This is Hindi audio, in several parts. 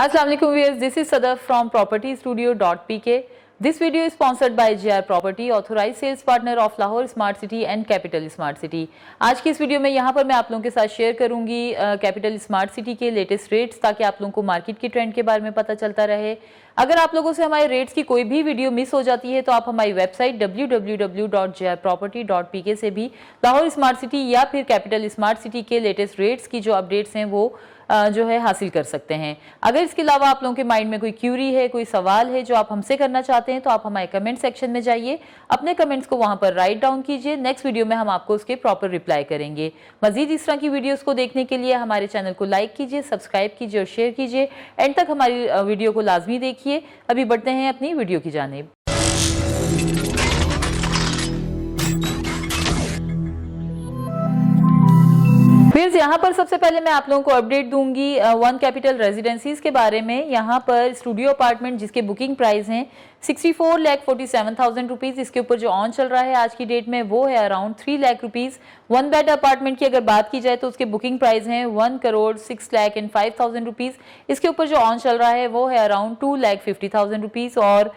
Assalamu alaikum viewers, this is Sadaf from propertystudio.pk. This video is sponsored by JR Property, authorized sales partner of Lahore Smart City and Capital Smart City. आज की इस वीडियो में यहाँ पर मैं आप लोगों के साथ शेयर करूंगी कैपिटल स्मार्ट सिटी के लेटेस्ट रेट्स, ताकि आप लोगों को मार्केट के ट्रेंड के बारे में पता चलता रहे। अगर आप लोगों से हमारे रेट्स की कोई भी वीडियो मिस हो जाती है तो आप हमारी वेबसाइट www.jrproperty.pk से भी लाहौर स्मार्ट सिटी या फिर कैपिटल स्मार्ट सिटी के लेटेस्ट रेट्स की जो अपडेट्स हैं वो जो है हासिल कर सकते हैं। अगर इसके अलावा आप लोगों के माइंड में कोई क्यूरी है, कोई सवाल है जो आप हमसे करना चाहते हैं, तो आप हमारे कमेंट सेक्शन में जाइए, अपने कमेंट्स को वहां पर राइट डाउन कीजिए। नेक्स्ट वीडियो में हम आपको उसके प्रॉपर रिप्लाई करेंगे। मजीद इस तरह की वीडियोस को देखने के लिए हमारे चैनल को लाइक कीजिए, सब्सक्राइब कीजिए और शेयर कीजिए। एंड तक हमारी वीडियो को लाजमी देखिए। अभी बढ़ते हैं अपनी वीडियो की जानिब। फिर यहाँ पर सबसे पहले मैं आप लोगों को अपडेट दूंगी वन कैपिटल रेजिडेंसीज के बारे में। यहाँ पर स्टूडियो अपार्टमेंट जिसके बुकिंग प्राइस हैं 64,47,000 रुपीज़, इसके ऊपर जो ऑन चल रहा है आज की डेट में वो है around 3 lakh rupees. One bed apartment की अगर बात की जाए तो उसके बुकिंग प्राइस हैं 1,06,05,000 रुपीज़, इसके ऊपर जो ऑन चल रहा है वो है अराउंड 2,50,000 रुपीज़। और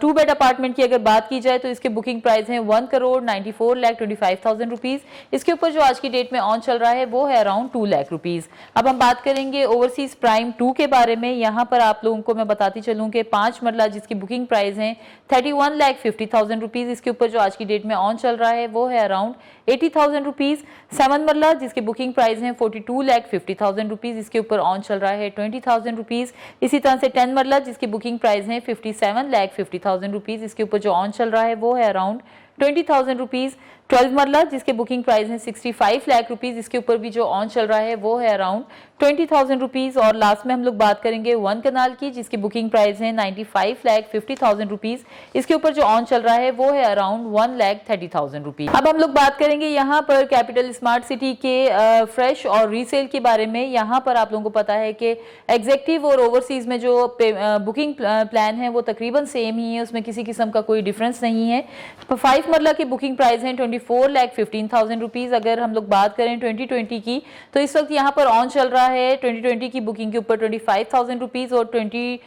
2 बेड अपार्टमेंट की अगर बात की जाए तो इसके बुकिंग प्राइस हैं 1,94,25,000 रुपीज़, इसके ऊपर जो आज की डेट में ऑन चल रहा है वो है अराउंड 2 लाख रुपीज़। अब हम बात करेंगे ओवरसीज प्राइम 2 के बारे में। यहाँ पर आप लोगों को मैं बताती चलूँ कि 5 मरला जिसकी बुकिंग प्राइस है 31,50,000 रुपीज़, इसके ऊपर जो आज की डेट में ऑन चल रहा है वो है अराउंड 80,000 रुपीज़। 7 मरला जिसके बुकिंग प्राइस है 42,50,000 रुपीज़, इसके ऊपर ऑन चल रहा है 20,000 रुपीज़। इसी तरह से 10 मरला जिसकी बुकिंग प्राइस है 57,50,000 रुपीज़, इसके ऊपर जो ऑन चल रहा है वो है अराउंड 20,000 रुपीज़। 12 मरला जिसके बुकिंग प्राइस है 65 लाख रुपीज़, इसके ऊपर भी जो ऑन चल रहा है वो है अराउंड 20,000 रुपीज़। और लास्ट में हम लोग बात करेंगे 1 कनाल की जिसकी बुकिंग प्राइस है 95,50,000 रुपीज़, इसके ऊपर जो ऑन चल रहा है वो है अराउंड 1,30,000 रुपीज़। अब हम लोग बात करेंगे यहाँ पर कैपिटल स्मार्ट सिटी के फ्रेश और रीसेल के बारे में। यहाँ पर आप लोगों को पता है कि एग्जेक्टिव और ओवरसीज में जो बुकिंग प्लान है वो तकरीबन सेम ही है, उसमें किसी किस्म का कोई डिफरेंस नहीं है। 5 मरला की बुकिंग प्राइस है 24,15,000 रुपीज़। अगर हम लोग बात करें 2020 की तो इस वक्त यहाँ पर ऑन चल रहा है 2020 की बुकिंग के ऊपर 25,000 रुपीज़, और 22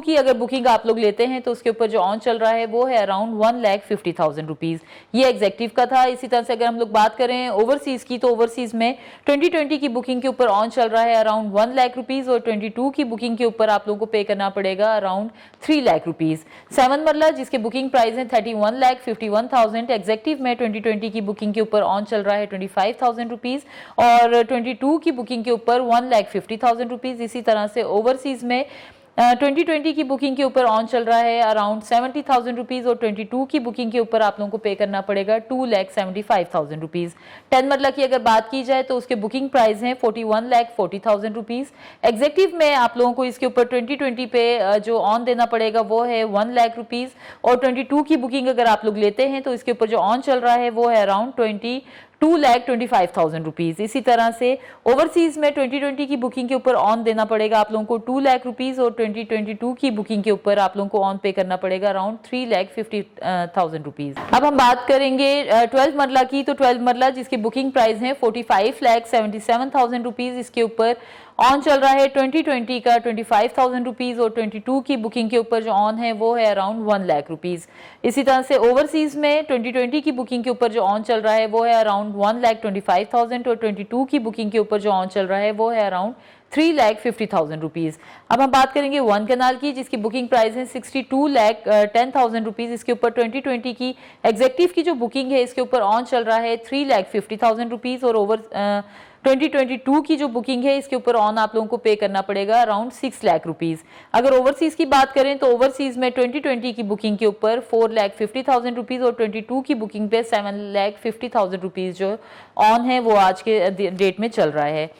की अगर बुकिंग आप लोग लेते हैं तो उसके ऊपर जो ऑन चल रहा है वो है अराउंड 1,50,000 रुपीज़। ये एग्जेक्टिव का था। इसी तरह से अगर हम लोग बात करें ओवरसीज की तो ओवरसीज में 2020 की बुकिंग के ऊपर ऑन चल रहा है अराउंड 1 लाख रुपीज़, और 22 की बुकिंग के ऊपर आप लोगों को पे करना पड़ेगा अराउंड 3 लाख रुपीज़। 7 मरला जिसके बुकिंग प्राइस है 31,51,000, एग्जेक्टिव में 2020 की बुकिंग के ऊपर ऑन चल रहा है 25,000 रुपीज़, और 22 की बुकिंग के ऊपर 1,50,000 रुपीज़। इसी तरह से ओवरसीज में 2020 की बुकिंग के ऊपर ऑन चल रहा है अराउंड 70,000 रुपीज़, और 22 की बुकिंग के ऊपर आप लोगों को पे करना पड़ेगा 2,75,000 रुपीज़। 10 मरला की अगर बात की जाए तो उसके बुकिंग प्राइस हैं 41,40,000 रुपीज़, एग्जेक्टिव में आप लोगों को इसके ऊपर 2020 पे जो ऑन देना पड़ेगा वो है 1 लाख रुपीज़, और 22 की बुकिंग अगर आप लोग लेते हैं तो इसके ऊपर जो ऑन चल रहा है वो है अराउंड 2,25,000 रुपीज़। इसी तरह से ओवरसीज में 2020 की बुकिंग के ऊपर ऑन देना पड़ेगा आप लोगों को 2 लाख रुपीज़, और 2022 की बुकिंग के ऊपर आप लोगों को ऑन पे करना पड़ेगा अराउंड 3,50,000 रुपीज़। अब हम बात करेंगे 12 मरला की। तो 12 मरला जिसकी बुकिंग प्राइस है 45,77,000 रुपीज़, इसके ऊपर ऑन चल रहा है 2020 का 25,000 रुपीज़, और 22 की बुकिंग के ऊपर जो ऑन है वो है अराउंड 1 लाख रुपीज़। इसी तरह से ओवरसीज में 2020 की बुकिंग के ऊपर जो ऑन चल रहा है वो है अराउंड 1,25,000, और 22 की बुकिंग के ऊपर जो ऑन चल रहा है वो है अराउंड 3,50,000 रुपीज़। अब हम बात करेंगे 1 कनाल की जिसकी बुकिंग प्राइस है 62,10,000 रुपीज़, इसके ऊपर 2020 की एग्जेक्टिव की जो बुकिंग है इसके ऊपर ऑन चल रहा है 3,50,000 रुपीज़, और 2022 की जो बुकिंग है इसके ऊपर ऑन आप लोगों को पे करना पड़ेगा अराउंड 6 लाख रुपीज़। अगर ओवरसीज की बात करें तो ओवरसीज में 2020 की बुकिंग के ऊपर 4,50,000 रुपीज़, और 22 की बुकिंग पे 7,50,000 रुपीज़ जो ऑन है वो आज के डेट में चल रहा है।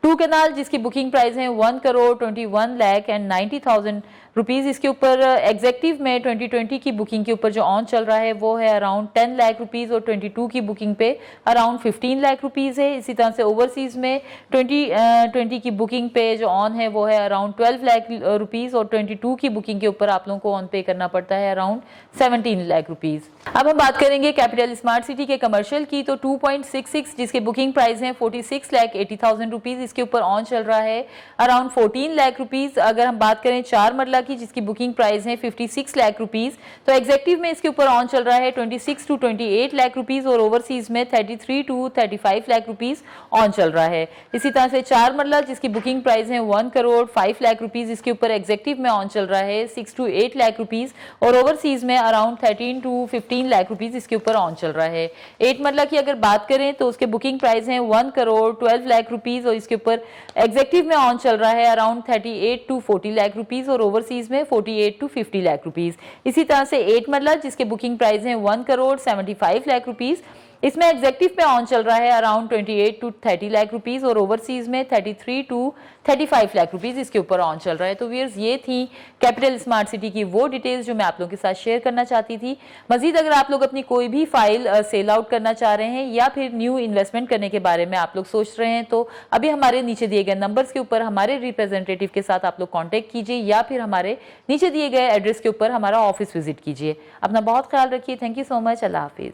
2 कनाल जिसकी बुकिंग प्राइस है 1,21,90,000 रुपीज़, इसके ऊपर एग्जेक्टिव में 2020 की बुकिंग के ऊपर जो ऑन चल रहा है वो है अराउंड 10 लाख रुपीज़, और 22 की बुकिंग पे अराउंड 15 लाख रुपीज़ है। इसी तरह से ओवरसीज में 2020 की बुकिंग पे जो ऑन है वो है अराउंड 12 लाख रुपीज़, और 22 की बुकिंग के ऊपर आप लोगों को ऑन पे करना पड़ता है अराउंड 17 लाख रुपीज़। अब हम बात करेंगे कैपिटल स्मार्ट सिटी के कमर्शियल की। तो 2.66 जिसके बुकिंग प्राइस है 46,80,000 रुपीज़, जिसके ऊपर ऑन चल रहा है अराउंड 14 लाख रुपीस। अगर हम बात करें 4 मरला की जिसकी बुकिंग प्राइस है 56 लाख रुपीस, तो एग्जेक्टिव में इसके ऊपर ऑन चल रहा है 26 टू 28 लाख रुपीस और ओवरसीज में 33 टू 35 लाख रुपीस ऑन चल रहा है। इसी तरह से 4 मरला जिसकी बुकिंग प्राइस है 1 करोड़ 5 लाख रुपीस, इसके ऊपर एग्जेक्टिव में ऑन चल रहा है 6 टू 8 लाख रुपीस और ओवरसीज में अराउंड 13 टू 15 लाख रुपीस इसके ऊपर ऑन चल रहा है। 8 मरला की अगर बात करें तो उसके बुकिंग प्राइस है 1 करोड़ 12 लाख रुपीस और इसके ऊपर एग्जेक्टिव में ऑन चल रहा है अराउंड 38 टू 40 लाख रुपीस और ओवरसीज में 48 टू 50 लाख रुपीस। इसी तरह से 8 मरला जिसके बुकिंग प्राइस है 1 करोड़ 75 लाख रुपीस, इसमें एग्जेक्टिव पे ऑन चल रहा है अराउंड 28 टू 30 लाख रुपीस और ओवरसीज में 33 टू 35 लाख रुपीस इसके ऊपर ऑन चल रहा है। तो व्यूअर्स ये थी कैपिटल स्मार्ट सिटी की वो डिटेल्स जो मैं आप लोगों के साथ शेयर करना चाहती थी। मजीद अगर आप लोग अपनी कोई भी फाइल सेल आउट करना चाह रहे हैं या फिर न्यू इन्वेस्टमेंट करने के बारे में आप लोग सोच रहे हैं तो अभी हमारे नीचे दिए गए नंबर्स के ऊपर हमारे रिप्रेजेंटेटिव के साथ आप लोग कॉन्टेक्ट कीजिए या फिर हमारे नीचे दिए गए एड्रेस के ऊपर हमारा ऑफिस विजिट कीजिए। अपना बहुत ख्याल रखिए। Thank you so much. Allah Hafiz.